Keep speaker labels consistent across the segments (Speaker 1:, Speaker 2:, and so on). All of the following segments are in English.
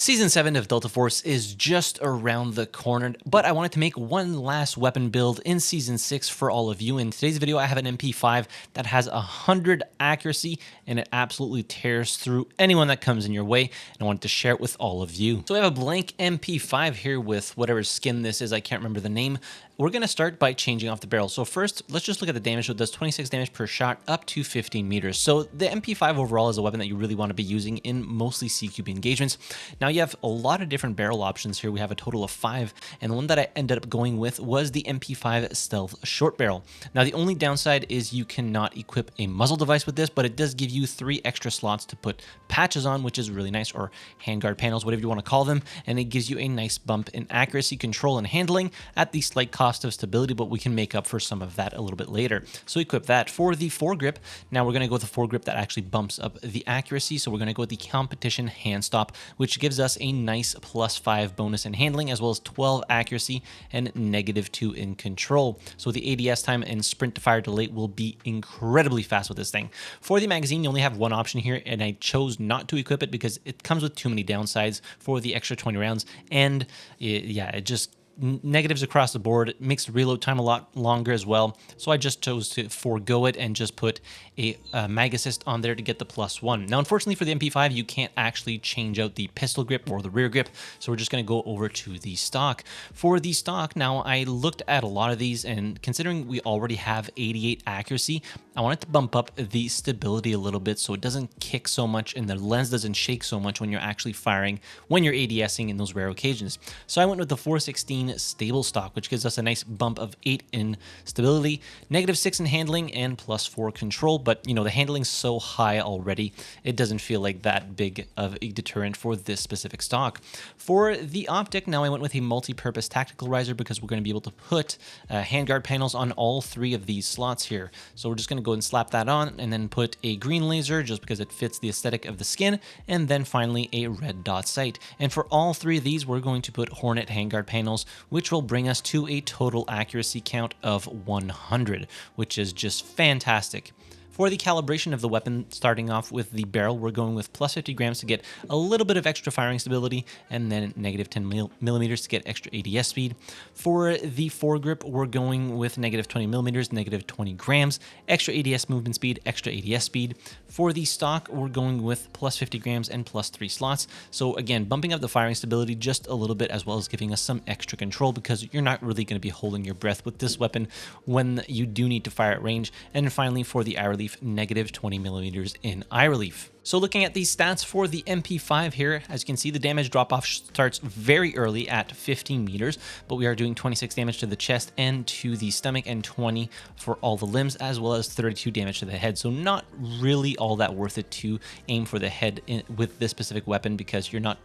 Speaker 1: Season 7 of Delta Force is just around the corner, but I wanted to make one last weapon build in Season 6 for all of you. In today's video, I have an MP5 that has 100 accuracy, and it absolutely tears through anyone that comes in your way, and I wanted to share it with all of you. So I have a blank MP5 here with whatever skin this is, I can't remember the name. We're going to start by changing off the barrel. So first, let's just look at the damage. So it does 26 damage per shot up to 15 meters. So the MP5 overall is a weapon that you really want to be using in mostly CQB engagements. Now you have a lot of different barrel options here. We have a total of 5, and the one that I ended up going with was the MP5 Stealth Short Barrel. Now the only downside is you cannot equip a muzzle device with this, but it does give you 3 extra slots to put patches on, which is really nice, or handguard panels, whatever you want to call them, and it gives you a nice bump in accuracy, control, and handling at the slight cost of stability, but we can make up for some of that a little bit later. So equip that. For the foregrip, now we're going to go with the foregrip that actually bumps up the accuracy, so we're going to go with the competition hand stop, which gives us a nice +5 bonus in handling, as well as 12 accuracy and -2 in control. So the ADS time and sprint to fire delay will be incredibly fast with this thing. For the magazine, you only have one option here, and I chose not to equip it because it comes with too many downsides for the extra 20 rounds, and it just negatives across the board. It makes the reload time a lot longer as well. So I just chose to forego it and just put a mag assist on there to get the +1. Now, unfortunately for the MP5, you can't actually change out the pistol grip or the rear grip. So we're just going to go over to the stock. For the stock, now I looked at a lot of these, and considering we already have 88 accuracy, I wanted to bump up the stability a little bit so it doesn't kick so much and the lens doesn't shake so much when you're actually firing, when you're ADSing in those rare occasions. So I went with the 416 stable stock, which gives us a nice bump of 8 in stability, -6 in handling, and +4 control. But you know, the handling's so high already, it doesn't feel like that big of a deterrent for this specific stock. For the optic, now I went with a multi-purpose tactical riser because we're going to be able to put handguard panels on all 3 of these slots here. So we're just going to go and slap that on, and then put a green laser just because it fits the aesthetic of the skin, and then finally a red dot sight. And for all 3 of these, we're going to put Hornet handguard panels, which will bring us to a total accuracy count of 100, which is just fantastic. For the calibration of the weapon, starting off with the barrel, we're going with +50 grams to get a little bit of extra firing stability, and then -10 millimeters to get extra ADS speed. For the foregrip, we're going with -20 millimeters, -20 grams, extra ADS movement speed, extra ADS speed. For the stock, we're going with +50 grams and +3 slots. So again, bumping up the firing stability just a little bit, as well as giving us some extra control, because you're not really going to be holding your breath with this weapon when you do need to fire at range. And finally, for the eye relief, -20 millimeters in eye relief. So looking at these stats for the MP5 here, as you can see, the damage drop-off starts very early at 15 meters, but we are doing 26 damage to the chest and to the stomach, and 20 for all the limbs, as well as 32 damage to the head. So not really all that worth it to aim for the head with this specific weapon, because you're not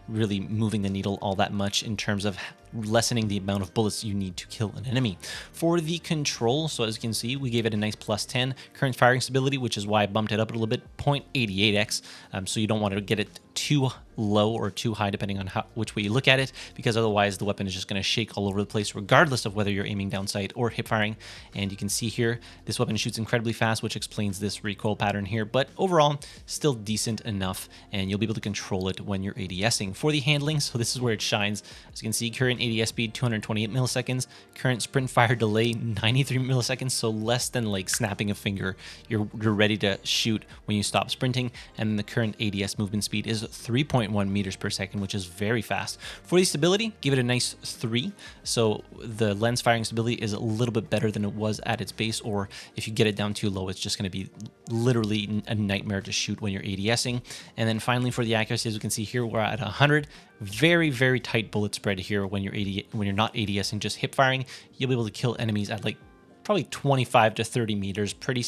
Speaker 1: really moving the needle all that much in terms of lessening the amount of bullets you need to kill an enemy. For the control, so as you can see, we gave it a nice +10 current firing stability, which is why I bumped it up a little bit, 0.88x. So you don't want to get it too low or too high, depending on which way you look at it, because otherwise the weapon is just going to shake all over the place, regardless of whether you're aiming down sight or hip firing. And you can see here, this weapon shoots incredibly fast, which explains this recoil pattern here, but overall still decent enough, and you'll be able to control it when you're ADSing. For the handling, so this is where it shines. As you can see, current ADS speed 228 milliseconds, current sprint fire delay 93 milliseconds, so less than like snapping a finger. You're ready to shoot when you stop sprinting, and the current ADS movement speed is 3.1 meters per second, which is very fast. For the stability, give it a nice 3. So the lens firing stability is a little bit better than it was at its base, or if you get it down too low, it's just going to be literally a nightmare to shoot when you're ADSing. And then finally, for the accuracy, as you can see here, we're at 100. Very, very tight bullet spread here when you're not ADSing, just hip firing. You'll be able to kill enemies at like probably 25 to 30 meters pretty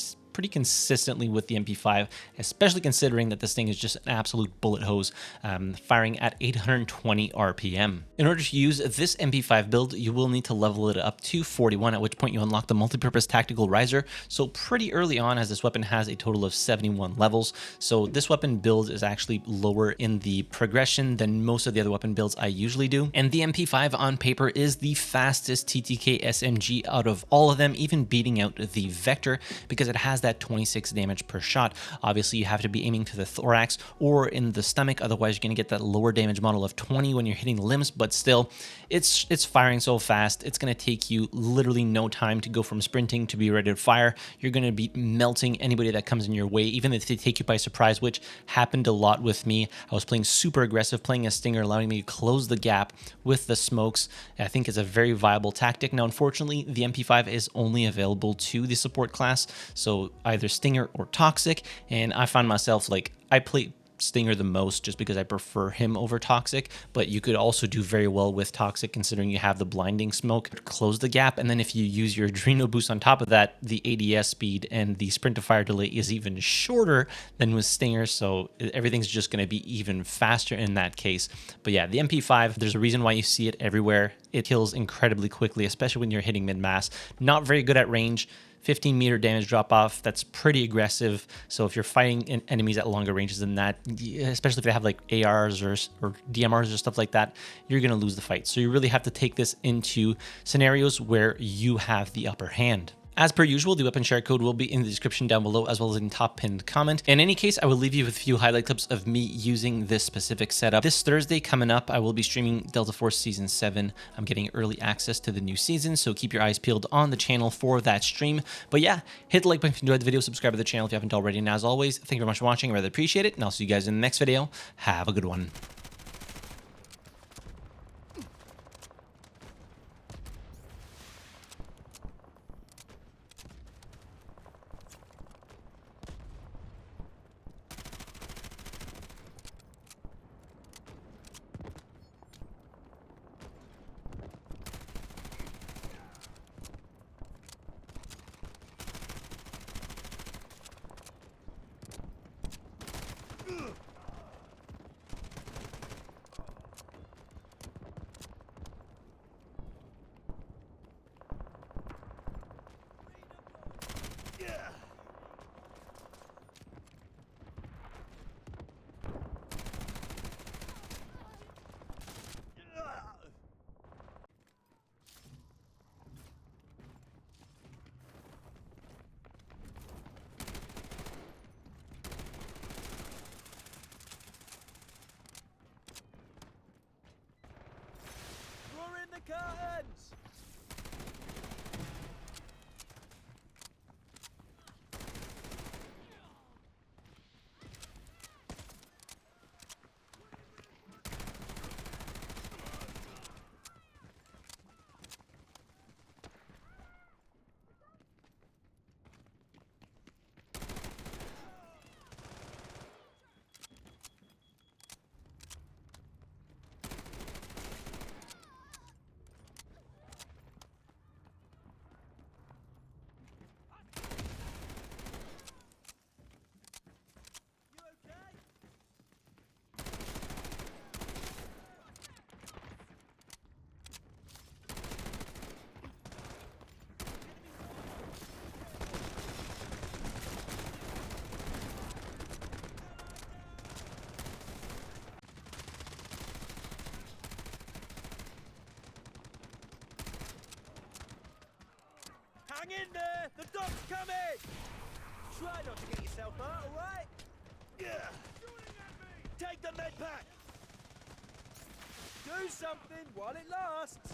Speaker 1: consistently with the MP5, especially considering that this thing is just an absolute bullet hose, firing at 820 RPM. In order to use this MP5 build, you will need to level it up to 41, at which point you unlock the multi-purpose tactical riser. So pretty early on, as this weapon has a total of 71 levels. So this weapon build is actually lower in the progression than most of the other weapon builds I usually do. And the MP5 on paper is the fastest TTK SMG out of all of them, even beating out the Vector, because it has that at 26 damage per shot. Obviously, you have to be aiming to the thorax or in the stomach, otherwise you're going to get that lower damage model of 20 when you're hitting limbs, but still, it's firing so fast, it's going to take you literally no time to go from sprinting to be ready to fire. You're going to be melting anybody that comes in your way, even if they take you by surprise, which happened a lot with me. I was playing super aggressive, playing a stinger, allowing me to close the gap with the smokes. I think it's a very viable tactic. Now, unfortunately, the MP5 is only available to the support class, so either stinger or toxic, and I find myself like, I play stinger the most just because I prefer him over toxic, but you could also do very well with toxic considering you have the blinding smoke, close the gap, and then if you use your adrenal boost on top of that, the ADS speed and the sprint to fire delay is even shorter than with stinger, so everything's just going to be even faster in that case. But yeah, the MP5, there's a reason why you see it everywhere. It kills incredibly quickly, especially when you're hitting mid-mass. Not very good at range. 15-meter damage drop off, that's pretty aggressive. So if you're fighting enemies at longer ranges than that, especially if they have like ARs or DMRs or stuff like that, you're going to lose the fight. So you really have to take this into scenarios where you have the upper hand. As per usual, the weapon share code will be in the description down below as well as in the top pinned comment. In any case, I will leave you with a few highlight clips of me using this specific setup. This Thursday coming up, I will be streaming Delta Force Season 7. I'm getting early access to the new season, so keep your eyes peeled on the channel for that stream. But yeah, hit the like button if you enjoyed the video, subscribe to the channel if you haven't already, and as always, thank you very much for watching. I really appreciate it, and I'll see you guys in the next video. Have a good one.
Speaker 2: Curtains! Hang in there! The dog's coming! Try not to get yourself hurt, alright? Yeah. Take the med pack! Do something while it lasts!